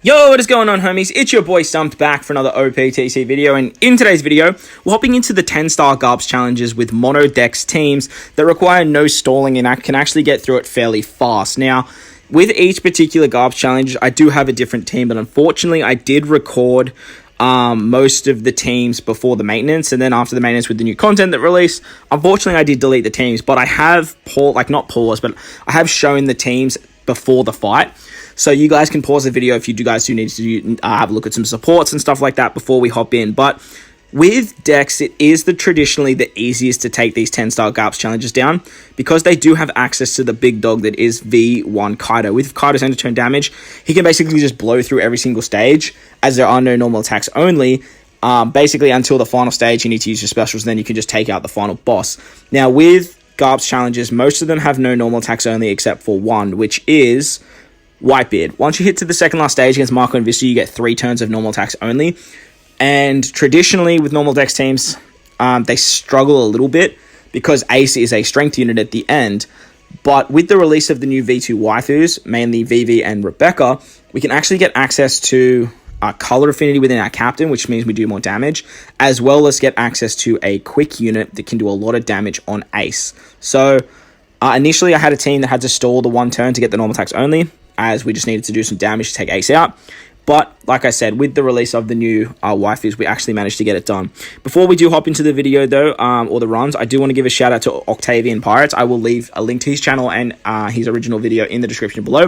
Yo, what is going on, homies? It's your boy Stumped back for another OPTC video, and in today's video, we're hopping into the 10-star Garps challenges with mono DEX teams that require no stalling and can actually get through it fairly fast. Now, with each particular Garps challenge, I do have a different team, but unfortunately, I did record most of the teams before the maintenance, and then after the maintenance with the new content that released, unfortunately, I did delete the teams, but I have not paused, but I have shown the teams before the fight. So you guys can pause the video if you guys do need to have a look at some supports and stuff like that before we hop in. But with DEX, it is traditionally the easiest to take these 10-star Garps challenges down because they do have access to the big dog that is V1 Kaido. With Kaido's end of turn damage, he can basically just blow through every single stage as there are no normal attacks only. Basically, until the final stage, you need to use your specials, and then you can just take out the final boss. Now, with Garps challenges, most of them have no normal attacks only except for one, which is WhiteBeard. Once you hit to the second last stage against Marco and Vista, you get 3 turns of normal attacks only. And traditionally, with normal DEX teams, they struggle a little bit because Ace is a strength unit at the end. But with the release of the new V2 waifus, mainly Vivi and Rebecca, we can actually get access to color affinity within our captain, which means we do more damage, as well as get access to a quick unit that can do a lot of damage on Ace. So initially, I had a team that had to stall the 1 turn to get the normal attacks only, as we just needed to do some damage to take Ace out. But, like I said, with the release of the new waifus, we actually managed to get it done. Before we do hop into the video, though, or the runs, I do want to give a shout out to Octavian Pirates. I will leave a link to his channel and his original video in the description below.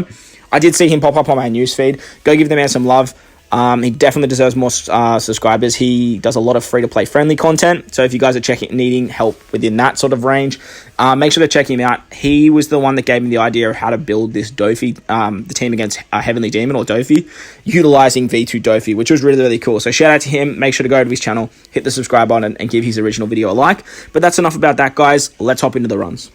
I did see him pop up on my newsfeed. Go give the man some love. He definitely deserves more subscribers. He does a lot of free-to-play friendly content. So if you guys are needing help within that sort of range, make sure to check him out. He was the one that gave me the idea of how to build this Dofi, the team against Heavenly Demon, or Dofi, utilizing V2 Dofi, which was really, really cool. So shout out to him. Make sure to go to his channel, hit the subscribe button, and give his original video a like. But that's enough about that, guys. Let's hop into the runs.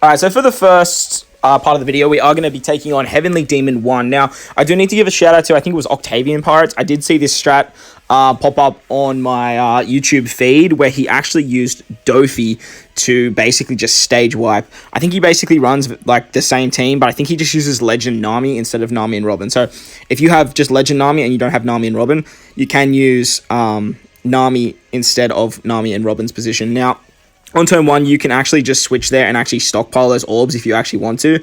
Alright, so for the first part of the video, we are going to be taking on Heavenly Demon 1. Now, I do need to give a shout out to, I think it was Octavian Pirates. I did see this strat pop up on my YouTube feed where he actually used Dofi to basically just stage wipe. I think he basically runs like the same team, but I think he just uses Legend Nami instead of Nami and Robin. So if you have just Legend Nami and you don't have Nami and Robin, you can use Nami instead of Nami and Robin's position. Now, on turn 1, you can actually just switch there and actually stockpile those orbs if you actually want to.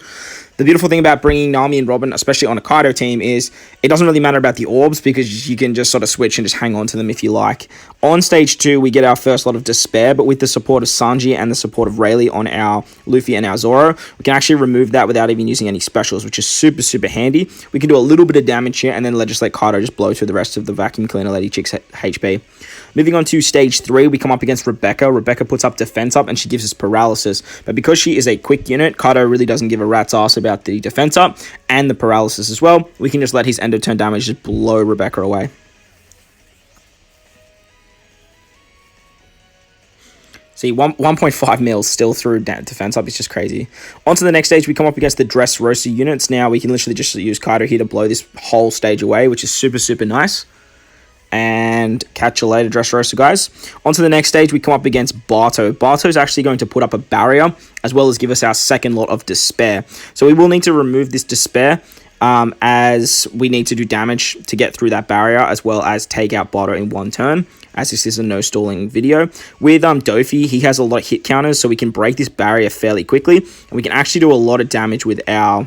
The beautiful thing about bringing Nami and Robin, especially on a Kaido team, is it doesn't really matter about the orbs because you can just sort of switch and just hang on to them if you like. On stage 2, we get our first lot of Despair, but with the support of Sanji and the support of Rayleigh on our Luffy and our Zoro, we can actually remove that without even using any specials, which is super, super handy. We can do a little bit of damage here and then Legislate Kaido just blow through the rest of the Vacuum Cleaner Lady Chick's HP. Moving on to stage 3, we come up against Rebecca. Rebecca puts up defense up and she gives us paralysis. But because she is a quick unit, Kaido really doesn't give a rat's ass about the defense up and the paralysis as well. We can just let his end of turn damage just blow Rebecca away. See, 1.5 mils still through defense up. It's just crazy. On to the next stage, we come up against the Dressrosa units. Now, we can literally just use Kaido here to blow this whole stage away, which is super, super nice. And catch you later, Dressrosa guys. On to the next stage, we come up against Barto. Barto's actually going to put up a barrier, as well as give us our second lot of Despair. So we will need to remove this Despair, as we need to do damage to get through that barrier, as well as take out Barto in 1 turn, as this is a no stalling video. With Dofi, he has a lot of hit counters, so we can break this barrier fairly quickly, and we can actually do a lot of damage with our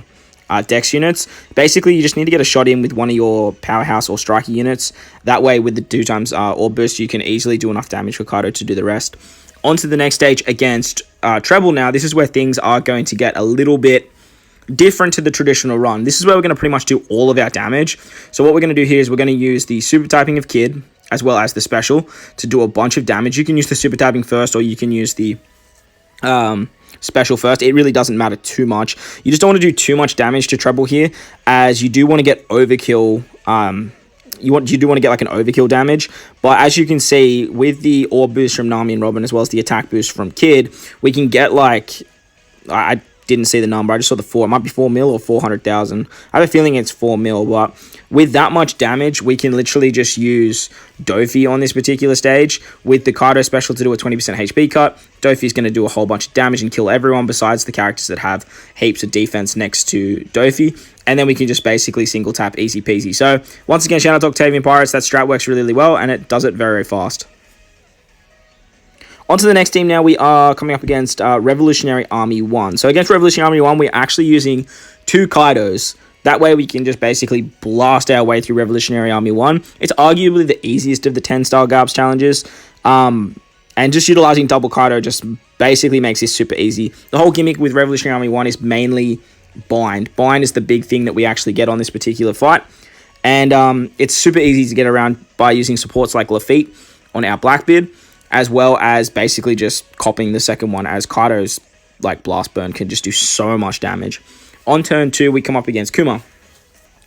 DEX units. Basically, you just need to get a shot in with one of your powerhouse or striker units. That way, with the 2 times orb boost, you can easily do enough damage for Kaido to do the rest. On to the next stage against Treble now. This is where things are going to get a little bit different to the traditional run. This is where we're going to pretty much do all of our damage. So what we're going to do here is we're going to use the super typing of Kid, as well as the special, to do a bunch of damage. You can use the super typing first, or you can use the special first. It really doesn't matter too much. You just don't want to do too much damage to Treble here, as you do want to get overkill. You do want to get like an overkill damage, but as you can see with the orb boost from Nami and Robin, as well as the attack boost from Kid, we can get like, I didn't see the number. I just saw the 4. It might be 4 mil or 400,000. I have a feeling it's 4 mil, but with that much damage, we can literally just use Dofi on this particular stage. With the Kaido special to do a 20% HP cut, Dofi's going to do a whole bunch of damage and kill everyone besides the characters that have heaps of defense next to Dofi. And then we can just basically single tap, easy peasy. So once again, shout out to Octavian Pirates. That strat works really, really well, and it does it very, very fast. On to the next team now. We are coming up against Revolutionary Army 1. So against Revolutionary Army 1, we're actually using 2 Kaidos. That way we can just basically blast our way through Revolutionary Army 1. It's arguably the easiest of the 10-star Garps challenges. And just utilizing double Kaido just basically makes this super easy. The whole gimmick with Revolutionary Army 1 is mainly bind. Bind is the big thing that we actually get on this particular fight. And it's super easy to get around by using supports like Lafitte on our Blackbeard, as well as basically just copying the second one, as Kaido's like Blast Burn can just do so much damage. On turn 2, we come up against Kuma.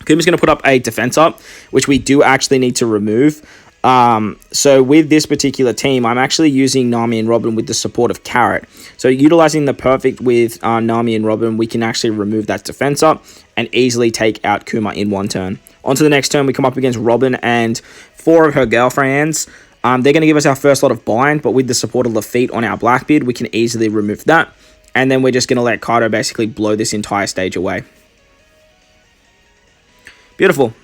Kuma's going to put up a defense up, which we do actually need to remove. So with this particular team, I'm actually using Nami and Robin with the support of Carrot. So utilizing the perfect with Nami and Robin, we can actually remove that defense up and easily take out Kuma in one turn. On to the next turn, we come up against Robin and 4 of her girlfriends. They're going to give us our first lot of bind, but with the support of Lafitte on our Blackbeard, we can easily remove that. And then we're just going to let Kaido basically blow this entire stage away. Beautiful.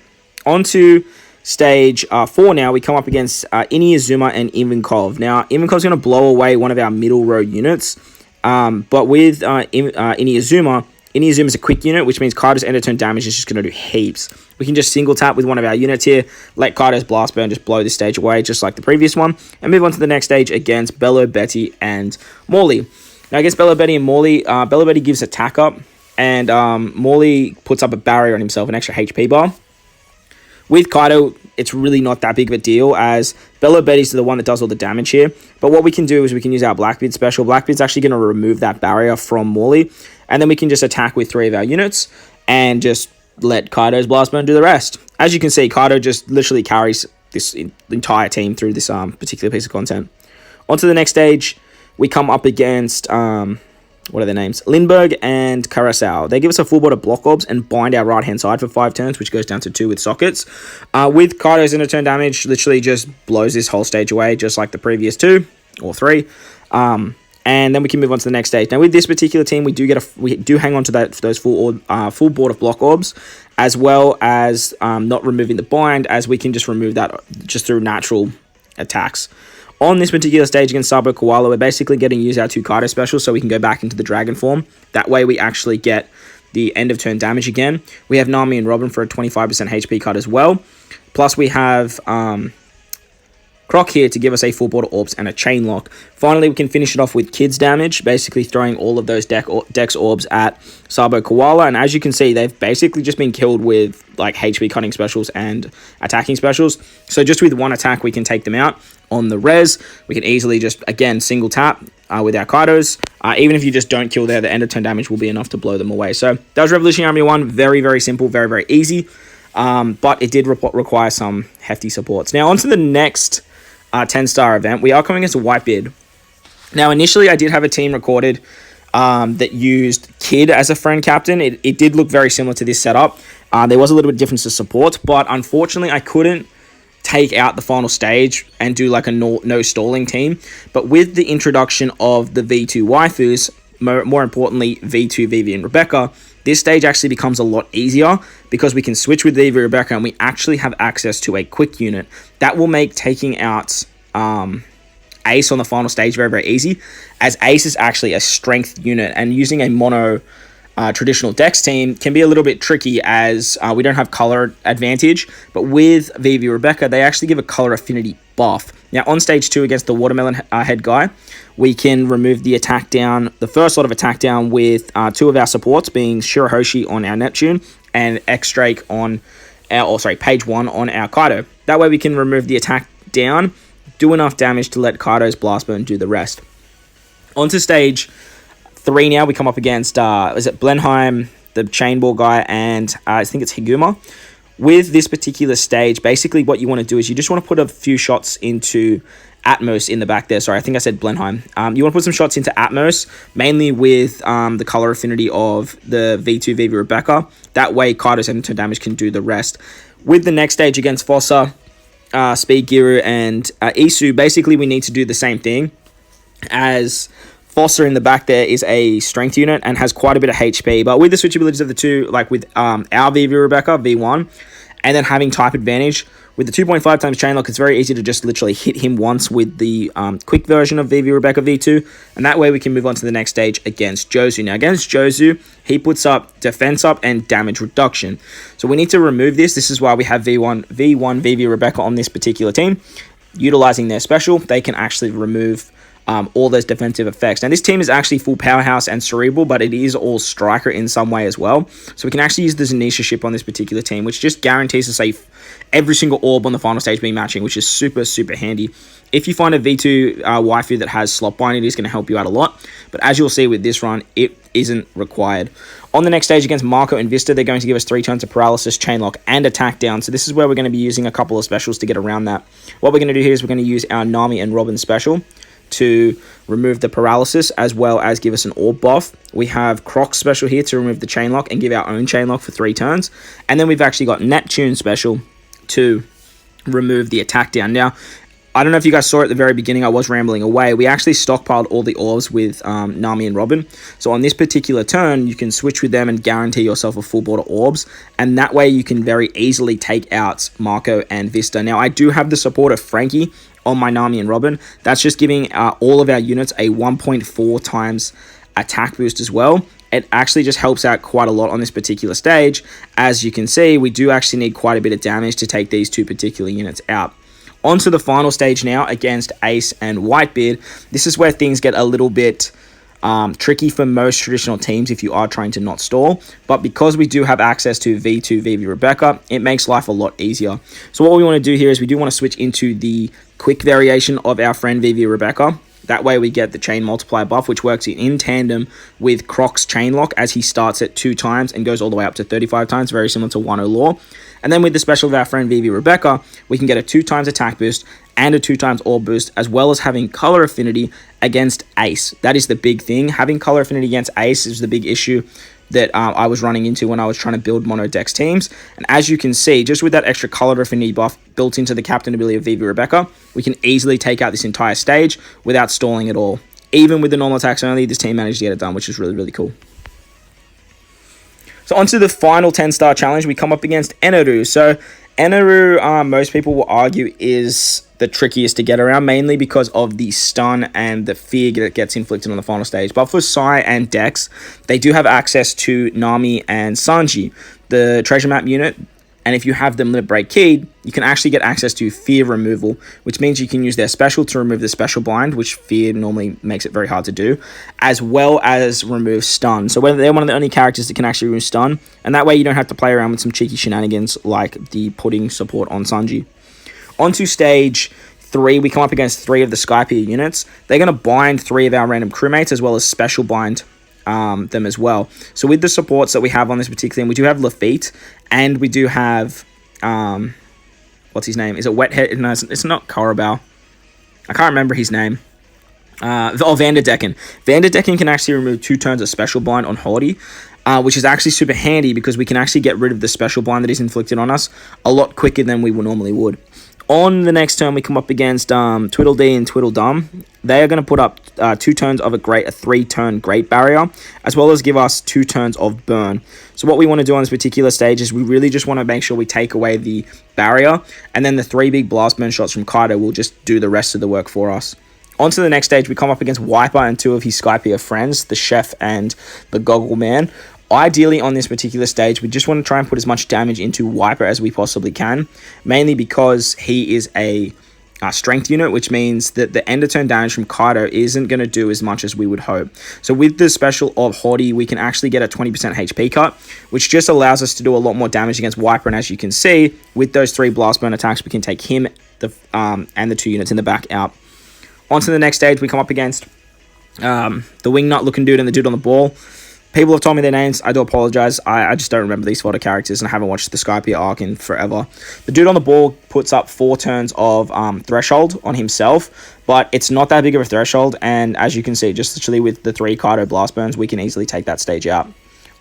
On to stage 4 now. We come up against Inuyasuma and Ivankov. Now, Ivankov's going to blow away one of our middle row units. But with Inuyasuma, Inuyazuma's a quick unit, which means Kaido's end of turn damage is just going to do heaps. We can just single tap with one of our units here, let Kaido's Blast Burn just blow this stage away, just like the previous one, and move on to the next stage against Bello, Betty, and Morley. Now, against Bello, Betty, and Morley, Bello, Betty gives attack up, and Morley puts up a barrier on himself, an extra HP bar. With Kaido, it's really not that big of a deal, as Bello Betty's the one that does all the damage here. But what we can do is we can use our Blackbeard special. Blackbeard's actually going to remove that barrier from Morley, and then we can just attack with 3 of our units and just let Kaido's Blast Burn do the rest. As you can see, Kaido just literally carries this entire team through this particular piece of content. On to the next stage, we come up against... what are their names? Lindbergh and Carousel. They give us a full board of block orbs and bind our right-hand side for 5 turns, which goes down to 2 with sockets. With Kaido's end of turn damage, literally just blows this whole stage away, just like the previous 2 or 3. And then we can move on to the next stage. Now, with this particular team, we do hang on to those full board of block orbs, as well as not removing the bind, as we can just remove that just through natural attacks. On this particular stage against Sabo Koala, we're basically getting to use our 2 Kaido specials so we can go back into the dragon form. That way we actually get the end of turn damage again. We have Nami and Robin for a 25% HP cut as well. Plus we have Croc here to give us a full board of orbs and a chain lock. Finally, we can finish it off with kids damage, basically throwing all of those Dex orbs at Sabo Koala. And as you can see, they've basically just been killed with like HP cutting specials and attacking specials. So just with one attack, we can take them out. On the res, we can easily just, again, single tap with our Kaidos. Even if you just don't kill there, the end of turn damage will be enough to blow them away. So that was Revolutionary Army 1. Very, very simple, very, very easy. But it did require some hefty supports. Now, on to the next 10-star event. We are coming against a WhiteBeard. Now, initially, I did have a team recorded that used Kid as a friend captain. It did look very similar to this setup. There was a little bit of difference to support, but unfortunately, I couldn't take out the final stage and do like a no stalling team. But with the introduction of the V2 waifus, more importantly, V2 Vivi and Rebecca, this stage actually becomes a lot easier because we can switch with Vivi and Rebecca and we actually have access to a quick unit. That will make taking out Ace on the final stage very, very easy, as Ace is actually a strength unit, and using a mono traditional Dex team can be a little bit tricky, as we don't have color advantage. But with Vivi Rebecca, they actually give a color affinity buff. Now, on stage 2 against the watermelon head guy, we can remove the attack down, the first lot of attack down, with 2 of our supports, being Shirahoshi on our Neptune and X-Drake on our, page 1 on our Kaido. That way we can remove the attack down, do enough damage to let Kaido's Blast Burn do the rest. On to stage 3 now, we come up against, is it Blenheim, the chain ball guy, and I think it's Higuma. With this particular stage, basically what you want to do is you just want to put a few shots into Atmos in the back there. Sorry, I think I said Blenheim. You want to put some shots into Atmos, mainly with the color affinity of the V2 Vivi Rebecca. That way, Kaido's end-turn damage can do the rest. With the next stage against Fossa, Speed Giru, and Isu, basically we need to do the same thing as Fossa in the back there is a strength unit and has quite a bit of HP, but with the switchabilities of the two, like with our Vivi Rebecca, V1, and then having type advantage, with the 2.5 times chainlock, it's very easy to just literally hit him once with the quick version of Vivi Rebecca V2, and that way we can move on to the next stage against Jozu. Now, against Jozu, he puts up defense up and damage reduction. So we need to remove this. This is why we have V1 Vivi Rebecca on this particular team. Utilizing their special, they can actually remove all those defensive effects. Now, this team is actually full powerhouse and cerebral, but it is all striker in some way as well. So we can actually use the Zanisha ship on this particular team, which just guarantees to save every single orb on the final stage being matching, which is super, super handy. If you find a V2 waifu that has slot bind, it is going to help you out a lot. But as you'll see with this run, it isn't required. On the next stage against Marco and Vista, they're going to give us 3 turns of paralysis, chainlock, and attack down. So this is where we're going to be using a couple of specials to get around that. What we're going to do here is we're going to use our Nami and Robin special to remove the paralysis, as well as give us an orb buff. We have Croc's special here to remove the chainlock and give our own chainlock for 3 turns. And then we've actually got Neptune special to remove the attack down. Now, I don't know if you guys saw at the very beginning, I was rambling away. We actually stockpiled all the orbs with Nami and Robin. So on this particular turn, you can switch with them and guarantee yourself a full board of orbs. And that way you can very easily take out Marco and Vista. Now, I do have the support of Frankie on my Nami and Robin. That's just giving all of our units a 1.4 times attack boost as well. It actually just helps out quite a lot on this particular stage. As you can see, we do actually need quite a bit of damage to take these 2 particular units out. On to the final stage now against Ace and WhiteBeard. This is where things get a little bit tricky for most traditional teams if you are trying to not stall. But because we do have access to V2 Vivi Rebecca, it makes life a lot easier. So what we want to do here is we do want to switch into the quick variation of our friend Vivi Rebecca. That way we get the chain multiplier buff, which works in tandem with Croc's chainlock, as he starts at 2 times and goes all the way up to 35 times, very similar to 1.0 Law. And then with the special of our friend Vivi Rebecca, we can get a 2 times attack boost and a 2 times orb boost, as well as having color affinity against Ace. That is the big thing. Having color affinity against Ace is the big issue that I was running into when I was trying to build mono DEX teams. And as you can see, just with that extra color affinity buff built into the captain ability of Vivi Rebecca, we can easily take out this entire stage without stalling at all. Even with the normal attacks only, this team managed to get it done, which is really, really cool. So onto the final 10-star challenge, we come up against Eneru. So Eneru, most people will argue, is the trickiest to get around, mainly because of the stun and the fear that gets inflicted on the final stage. But for Sai and Dex, they do have access to Nami and Sanji, the treasure map unit. And if you have them limit break keyed, you can actually get access to fear removal, which means you can use their special to remove the special bind, which fear normally makes it very hard to do, as well as remove stun. So they're one of the only characters that can actually remove stun, and that way you don't have to play around with some cheeky shenanigans like the pudding support on Sanji. Onto stage 3, we come up against 3 of the Skypiea units. They're going to bind 3 of our random crewmates, as well as special bind them as well. So with the supports that we have on this particular thing, we do have Lafitte, and we do have what's his name? Is it Wethead? No, it's not Korobau. I can't remember his name. Vanderdecken. Vanderdecken can actually remove 2 turns of special bind on Hardy, which is actually super handy because we can actually get rid of the special bind that is inflicted on us a lot quicker than we normally would. On the next turn, we come up against Tweedledee and Tweedledum. They are going to put up 2 turns of a 3-turn Great Barrier, as well as give us 2 turns of Burn. So what we want to do on this particular stage is we really just want to make sure we take away the barrier, and then the 3 big Blast Burn shots from Kaido will just do the rest of the work for us. On to the next stage, we come up against Wiper and 2 of his Skypiea friends, the Chef and the Goggle Man. Ideally, on this particular stage, we just want to try and put as much damage into Wiper as we possibly can, mainly because he is a strength unit, which means that the end of turn damage from Kaido isn't going to do as much as we would hope. So with the special of Hardy, we can actually get a 20% HP cut, which just allows us to do a lot more damage against Wiper. And as you can see, with those 3 Blast Burn attacks, we can take him and the 2 units in the back out. On to the next stage, we come up against the Wingnut looking dude and the dude on the ball. People have told me their names. I do apologize. I just don't remember these fodder characters, and I haven't watched the Skypiea arc in forever. The dude on the ball puts up 4 turns of threshold on himself, but it's not that big of a threshold, and as you can see, just literally with the 3 Kaido blast burns, we can easily take that stage out.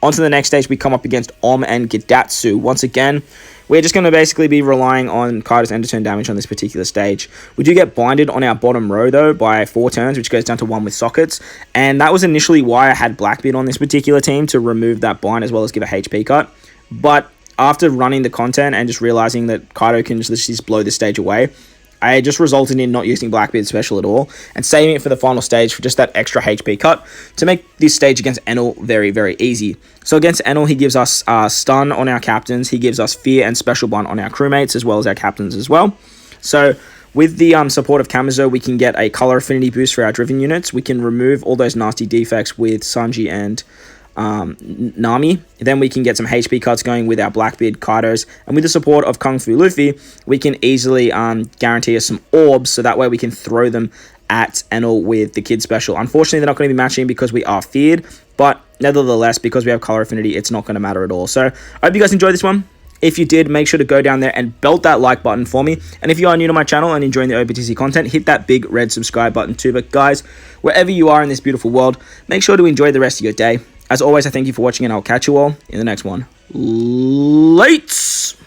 On to the next stage, we come up against and Gidatsu. Once again, we're just going to basically be relying on Kaido's end of turn damage on this particular stage. We do get blinded on our bottom row, though, by 4 turns, which goes down to 1 with sockets. And that was initially why I had WhiteBeard on this particular team, to remove that blind as well as give a HP cut. But after running the content and just realizing that Kaido can just blow this stage away, I just resulted in not using WhiteBeard special at all and saving it for the final stage for just that extra HP cut to make this stage against Enel very, very easy. So against Enel, he gives us stun on our captains, he gives us fear and special bond on our crewmates as well as our captains as well. So with the support of Kamizo, we can get a color affinity boost for our driven units. We can remove all those nasty defects with Sanji and Nami. Then we can get some HP cuts going with our Blackbeard Kaidos, and with the support of Kung Fu Luffy, we can easily guarantee us some orbs, so that way we can throw them at Enel with the kid special. Unfortunately, they're not going to be matching because we are feared, but nevertheless, because we have color affinity, it's not going to matter at all. So I hope you guys enjoyed this one. If you did, make sure to go down there and belt that like button for me. And if you are new to my channel and enjoying the OPTC content, hit that big red subscribe button too. But guys, wherever you are in this beautiful world, make sure to enjoy the rest of your day. As always, I thank you for watching, and I'll catch you all in the next one. Lates!